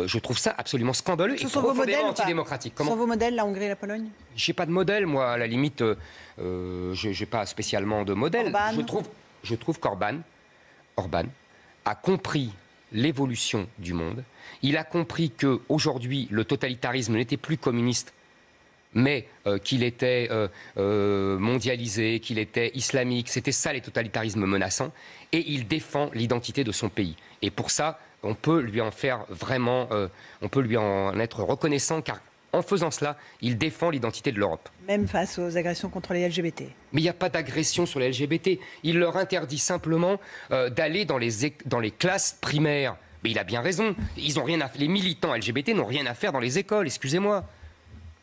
Je trouve ça absolument scandaleux et profondément antidémocratique. Ce sont vos modèles, la Hongrie et la Pologne? J'ai pas de modèle, moi, à la limite, j'ai pas spécialement de modèle. Je trouve qu'Orban a compris l'évolution du monde. Il a compris qu'aujourd'hui, le totalitarisme n'était plus communiste, mais qu'il était mondialisé, qu'il était islamique. C'était ça, les totalitarismes menaçants. Et il défend l'identité de son pays. Et pour ça, on peut lui en faire vraiment... on peut lui en être reconnaissant, car en faisant cela, il défend l'identité de l'Europe. Même face aux agressions contre les LGBT. Mais il n'y a pas d'agression sur les LGBT. Il leur interdit simplement d'aller dans les classes primaires. Mais il a bien raison. Ils ont rien à... Les militants LGBT n'ont rien à faire dans les écoles, excusez-moi.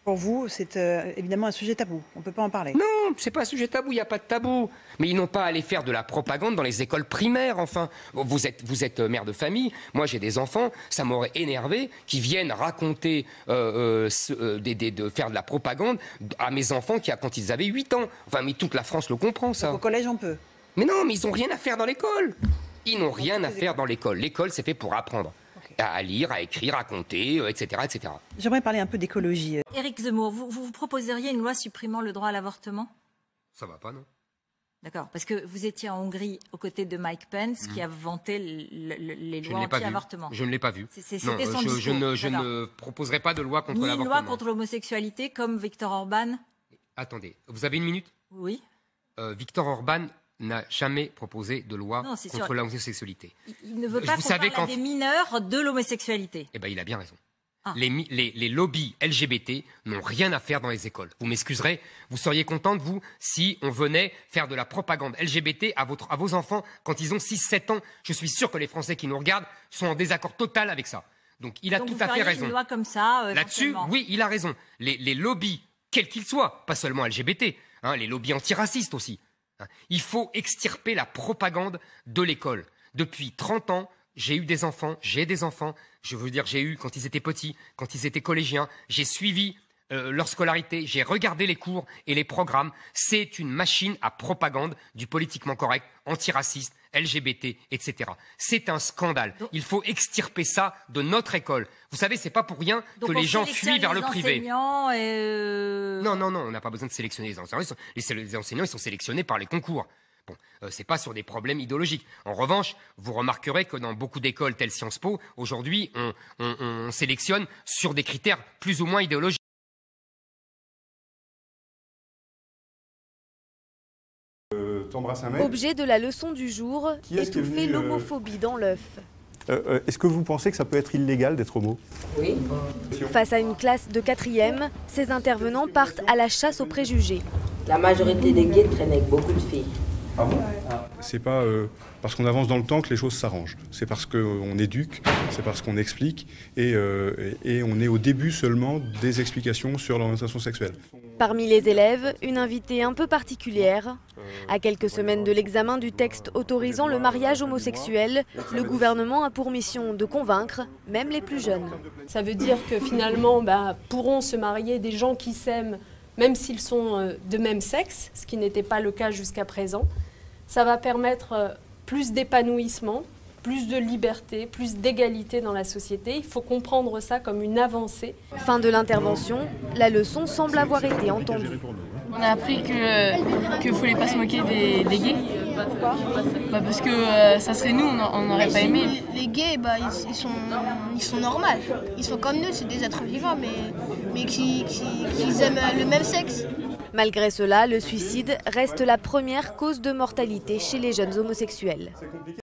Pour vous, c'est évidemment un sujet tabou. On ne peut pas en parler. Non, c'est pas un sujet tabou, il n'y a pas de tabou. Mais ils n'ont pas à aller faire de la propagande dans les écoles primaires, enfin. Vous êtes mère de famille, moi j'ai des enfants, ça m'aurait énervé qu'ils viennent raconter, de faire de la propagande à mes enfants quand ils avaient 8 ans. Enfin, mais toute la France le comprend, ça. Donc, au collège, on peut. Mais non, mais ils n'ont rien à faire dans l'école. Ils n'ont rien à faire dans l'école. L'école, c'est fait pour apprendre. À lire, à écrire, à compter, etc., etc. J'aimerais parler un peu d'écologie. Éric Zemmour, vous proposeriez une loi supprimant le droit à l'avortement? Ça va pas, non? D'accord, parce que vous étiez en Hongrie aux côtés de Mike Pence qui a vanté les lois anti-avortement. Je ne l'ai pas vu. C'était son discours. Je ne proposerai pas de loi contre l'avortement. Ni une loi contre l'homosexualité comme Viktor Orban? Attendez, vous avez une minute? Oui. Viktor Orban n'a jamais proposé de loi contre l'homosexualité. Il ne veut pas qu'on parle à des mineurs de l'homosexualité. Eh bien, il a bien raison. Les lobbies LGBT n'ont rien à faire dans les écoles. Vous m'excuserez, vous seriez contente, vous, si on venait faire de la propagande LGBT à vos enfants quand ils ont 6-7 ans. Je suis sûr que les Français qui nous regardent sont en désaccord total avec ça. Donc, il a tout à fait raison. Une loi comme ça, là-dessus, oui, il a raison. Les lobbies, quels qu'ils soient, pas seulement LGBT, les lobbies antiracistes aussi. Il faut extirper la propagande de l'école. Depuis 30 ans, j'ai eu des enfants, j'ai des enfants. Je veux dire, j'ai eu quand ils étaient petits, quand ils étaient collégiens. J'ai suivi leur scolarité, j'ai regardé les cours et les programmes. C'est une machine à propagande du politiquement correct, antiraciste, LGBT, etc. C'est un scandale. Il faut extirper ça de notre école. Vous savez, c'est pas pour rien que les gens fuient vers le privé. Non, on n'a pas besoin de sélectionner les enseignants. Les enseignants, ils sont sélectionnés par les concours. Bon, c'est pas sur des problèmes idéologiques. En revanche, vous remarquerez que dans beaucoup d'écoles telles Sciences Po, aujourd'hui, on sélectionne sur des critères plus ou moins idéologiques. Objet de la leçon du jour, étouffer l'homophobie dans l'œuf. Est-ce que vous pensez que ça peut être illégal d'être homo? Oui. Face à une classe de 4e, ces intervenants partent à la chasse aux préjugés. La majorité des gays traînent avec beaucoup de filles. Ah bon? C'est pas parce qu'on avance dans le temps que les choses s'arrangent. C'est parce qu'on éduque, c'est parce qu'on explique et on est au début seulement des explications sur l'orientation sexuelle. Parmi les élèves, une invitée un peu particulière. À quelques semaines de l'examen du texte autorisant le mariage homosexuel, le gouvernement a pour mission de convaincre même les plus jeunes. Ça veut dire que finalement pourront se marier des gens qui s'aiment même s'ils sont de même sexe, ce qui n'était pas le cas jusqu'à présent. Ça va permettre plus d'épanouissement, plus de liberté, plus d'égalité dans la société. Il faut comprendre ça comme une avancée. Fin de l'intervention, la leçon semble avoir été entendue. On a appris qu'il ne fallait pas se moquer des gays. Pourquoi? Parce que ça serait nous, on n'aurait pas aimé. Les gays, ils sont normaux. Ils sont comme nous, c'est des êtres vivants, mais qui aiment le même sexe. Malgré cela, le suicide reste la première cause de mortalité chez les jeunes homosexuels.